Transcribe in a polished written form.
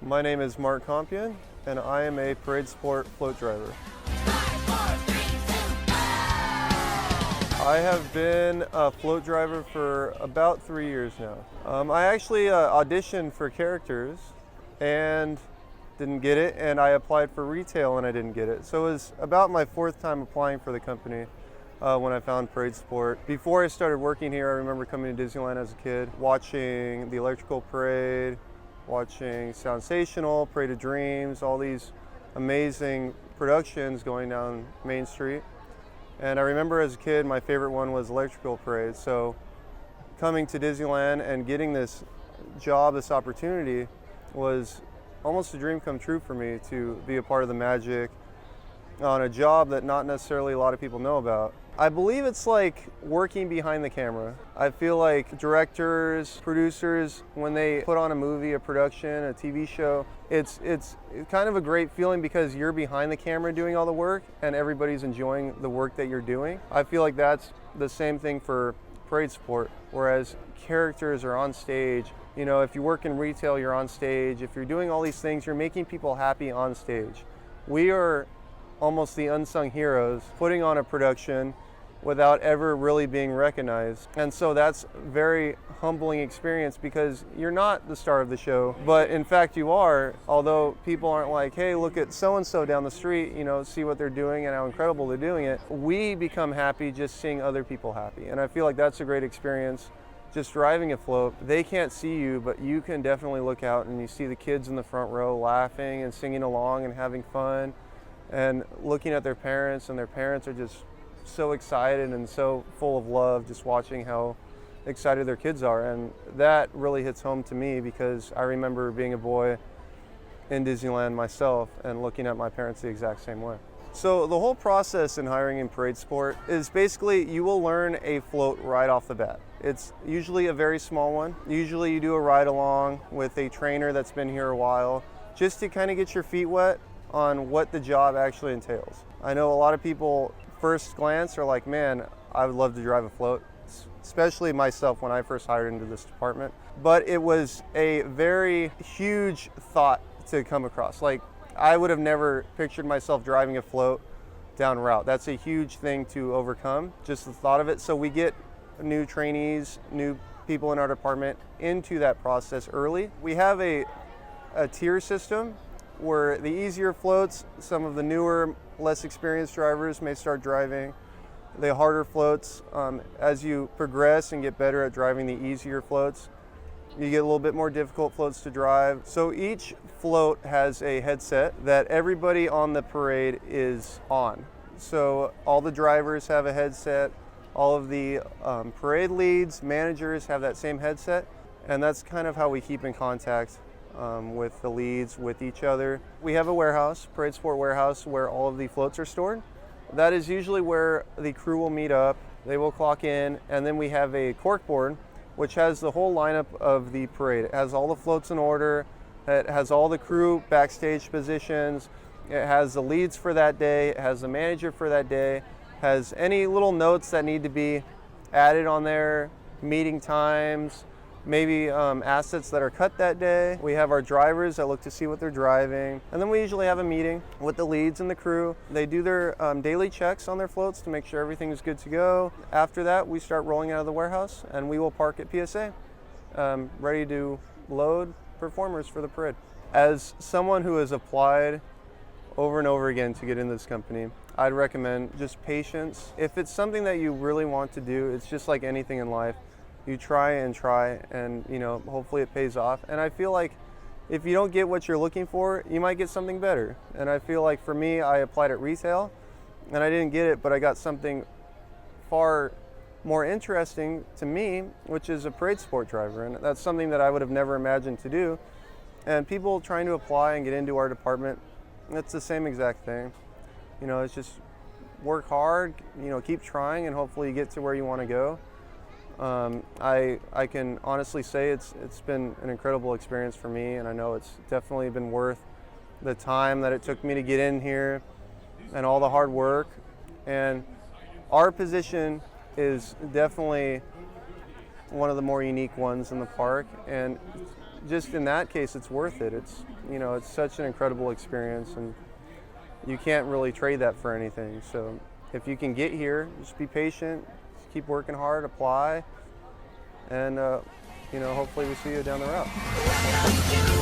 My name is Mark Compean, and I am a parade sport float driver. I have been a float driver for about 3 years now. I actually auditioned for characters and didn't get it, and I applied for retail and I didn't get it. So it was about my fourth time applying for the company when I found parade sport. Before I started working here, I remember coming to Disneyland as a kid, watching the electrical parade, watching Sensational, Parade of Dreams, all these amazing productions going down Main Street. And I remember as a kid, my favorite one was electrical parade. So coming to Disneyland and getting this job, this opportunity, was almost a dream come true for me to be a part of the magic on a job that not necessarily a lot of people know about. I believe it's like working behind the camera. I feel like directors, producers, when they put on a movie, a production, a TV show, it's kind of a great feeling because you're behind the camera doing all the work and everybody's enjoying the work that you're doing. I feel like that's the same thing for parade sport, whereas characters are on stage. You know, if you work in retail, you're on stage. If you're doing all these things, you're making people happy on stage. We are almost the unsung heroes putting on a production without ever really being recognized. And so that's a very humbling experience because you're not the star of the show, but in fact you are, although people aren't like, hey, look at so-and-so down the street, you know, see what they're doing and how incredible they're doing it. We become happy just seeing other people happy. And I feel like that's a great experience. Just driving a float, they can't see you, but you can definitely look out and you see the kids in the front row laughing and singing along and having fun and looking at their parents, and their parents are just so excited and so full of love just watching how excited their kids are. And that really hits home to me because I remember being a boy in Disneyland myself and looking at my parents the exact same way. So the whole process in hiring in parade sport is basically you will learn a float right off the bat. It's usually a very small one. Usually you do a ride along with a trainer that's been here a while just to kind of get your feet wet on what the job actually entails. I know a lot of people first glance are like, man, I would love to drive a float, especially myself when I first hired into this department. But it was a very huge thought to come across. Like, I would have never pictured myself driving a float down route. That's a huge thing to overcome, just the thought of it. So we get new trainees, new people in our department into that process early. We have a tier system where the easier floats, some of the newer, less experienced drivers may start driving. The harder floats, as you progress and get better at driving the easier floats, you get a little bit more difficult floats to drive. So each float has a headset that everybody on the parade is on. So all the drivers have a headset, all of the parade leads, managers have that same headset, and that's kind of how we keep in contact with the leads, with each other. We have a warehouse, parade sport warehouse, where all of the floats are stored. That is usually where the crew will meet up. They will clock in, and then we have a corkboard, which has the whole lineup of the parade. It has all the floats in order. It has all the crew backstage positions. It has the leads for that day. It has the manager for that day. It has any little notes that need to be added on there, meeting times, maybe assets that are cut that day. We have our drivers that look to see what they're driving. And then we usually have a meeting with the leads and the crew. They do their daily checks on their floats to make sure everything is good to go. After that, we start rolling out of the warehouse and we will park at PSA, ready to load performers for the parade. As someone who has applied over and over again to get into this company, I'd recommend just patience. If it's something that you really want to do, it's just like anything in life. You try and you know, hopefully it pays off. And I feel like if you don't get what you're looking for, you might get something better. And I feel like for me, I applied at retail and I didn't get it, but I got something far more interesting to me, which is a parade sport driver. And that's something that I would have never imagined to do. And people trying to apply and get into our department, it's the same exact thing. You know, it's just work hard, you know, keep trying, and hopefully you get to where you want to go. I can honestly say it's been an incredible experience for me, and I know it's definitely been worth the time that it took me to get in here and all the hard work. And our position is definitely one of the more unique ones in the park, and just in that case, it's worth it. It's, you know, it's such an incredible experience, and you can't really trade that for anything. So if you can get here, just be patient, just keep working hard, apply, and you know, hopefully we see you down the road.